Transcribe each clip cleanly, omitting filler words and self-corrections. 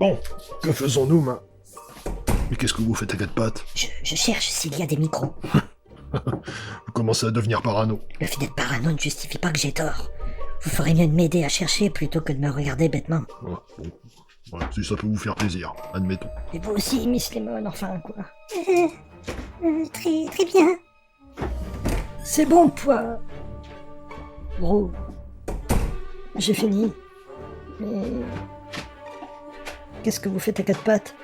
Bon, que faisons-nous, Mais qu'est-ce que vous faites à quatre pattes? Je cherche s'il y a des micros. Vous commencez à devenir parano. Le fait d'être parano ne justifie pas que j'ai tort. Vous ferez mieux de m'aider à chercher plutôt que de me regarder bêtement. Ouais, bon. Ouais, si ça peut vous faire plaisir, admettons. Et vous aussi, Miss Lemon, enfin quoi. Très bien. C'est bon, poids. Gros. J'ai fini. Mais... qu'est-ce que vous faites à quatre pattes?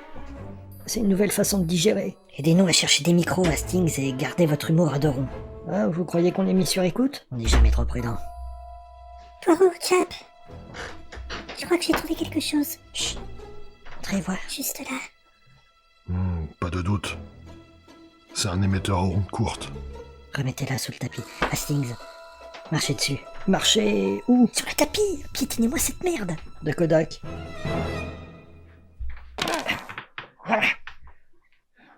C'est une nouvelle façon de digérer. Aidez-nous à chercher des micros, Hastings, et gardez votre humour à deux ronds. Ah, vous croyez qu'on est mis sur écoute? On n'est jamais trop prudent. Poirot, Chap. Je crois que j'ai trouvé quelque chose. Chut. Entrez voir. Juste là. Pas de doute. C'est un émetteur à ondes courtes. Remettez-la sous le tapis. Hastings, marchez dessus. Marchez où? Sur le tapis. Piétinez-moi cette merde. De Kodak.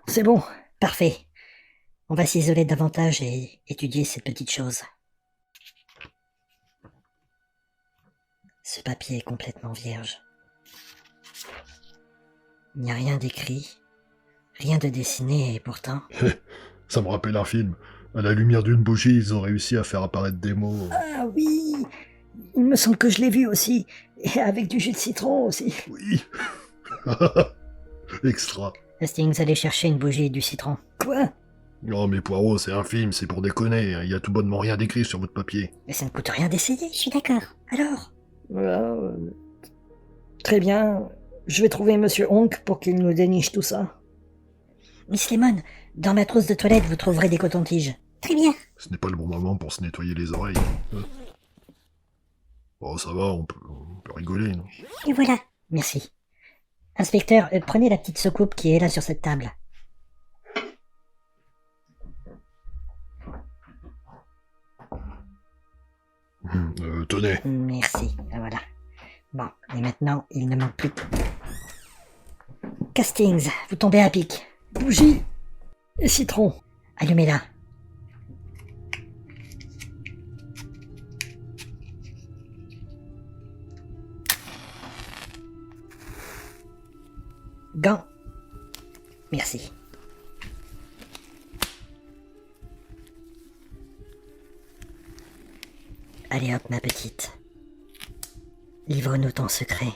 C'est bon. Parfait. On va s'isoler davantage et étudier cette petite chose. Ce papier est complètement vierge. Il n'y a rien d'écrit, rien de dessiné et pourtant... Ça me rappelle un film. À la lumière d'une bougie, ils ont réussi à faire apparaître des mots. Ah oui, il me semble que je l'ai vu aussi. Et avec du jus de citron aussi. Oui. Extra. Hastings, allez chercher une bougie et du citron. Quoi? Non mais Poirot, c'est un film, c'est pour déconner. Il y a tout bonnement rien d'écrit sur votre papier. Mais ça ne coûte rien d'essayer. Je suis d'accord. Alors? Très bien. Je vais trouver Monsieur Honk pour qu'il nous déniche tout ça. Miss Lemon, dans ma trousse de toilette, vous trouverez des cotons-tiges. Très bien. Ce n'est pas le bon moment pour se nettoyer les oreilles. Bon, ça va, on peut rigoler, non? Et voilà. Merci. Inspecteur, prenez la petite soucoupe qui est là sur cette table. Tenez. Merci, voilà. Bon, et maintenant, il ne manque plus que... Castings, vous tombez à pic. Bougie et citron. Allumez-la. Gants. Merci. Allez hop, ma petite. Livre-nous ton secret.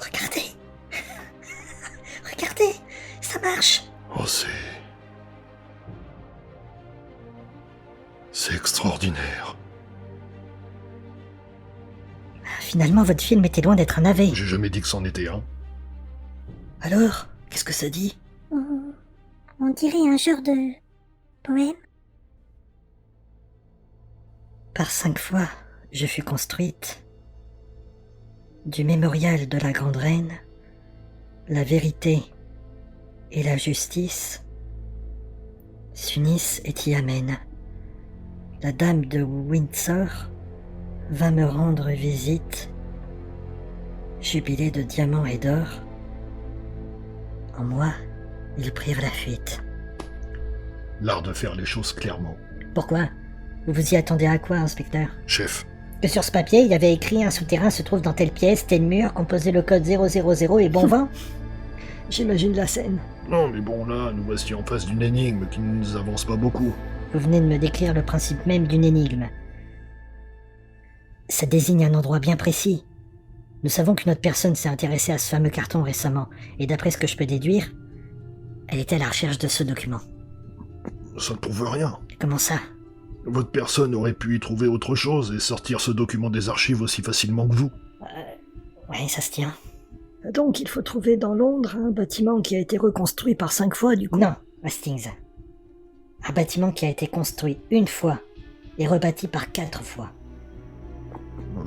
Regardez. Regardez, ça marche. Oh, c'est extraordinaire. Finalement, votre film était loin d'être un navet. J'ai jamais dit que c'en était un. Alors, qu'est-ce que ça dit? On dirait un genre de poème. Par 5 fois, je fus construite. Du mémorial de la Grande Reine, la vérité et la justice s'unissent et t'y amènent. La dame de Windsor vint me rendre visite, jubilée de diamants et d'or. En moi, ils prirent la fuite. L'art de faire les choses clairement. Pourquoi? Vous vous y attendez à quoi, inspecteur? Chef, Que sur ce papier, il y avait écrit « Un souterrain se trouve dans telle pièce, tel mur, composez le code 000 et bon vent ». J'imagine la scène. non mais bon là, nous voici en face d'une énigme qui ne nous avance pas beaucoup. Vous venez de me décrire le principe même d'une énigme. Ça désigne un endroit bien précis. Nous savons qu'une autre personne s'est intéressée à ce fameux carton récemment, et d'après ce que je peux déduire, elle était à la recherche de ce document. Ça ne prouve rien. Comment ça? Votre personne aurait pu y trouver autre chose et sortir ce document des archives aussi facilement que vous. Ouais, ça se tient. Donc il faut trouver dans Londres un bâtiment qui a été reconstruit par 5 fois du coup. Non, Hastings. Un bâtiment qui a été construit une fois et rebâti par 4 fois.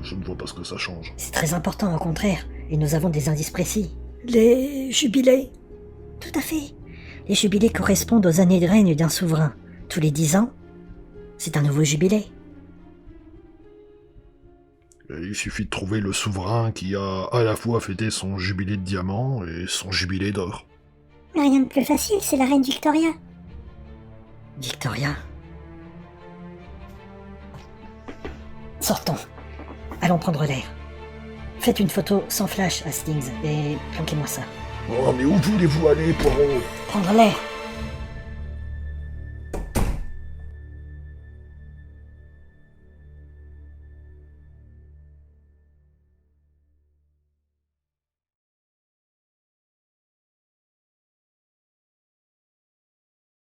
Je ne vois pas ce que ça change. C'est très important, au contraire, et nous avons des indices précis. Les jubilés. Tout à fait. Les jubilés correspondent aux années de règne d'un souverain. Tous les 10 ans, c'est un nouveau jubilé. Et il suffit de trouver le souverain qui a à la fois fêté son jubilé de diamant et son jubilé d'or. Mais rien de plus facile, c'est la reine Victoria. Victoria. Sortons. Allons prendre l'air. Faites une photo sans flash, Hastings, et planquez-moi ça. Oh, mais où voulez-vous aller, Poirot? Prendre l'air.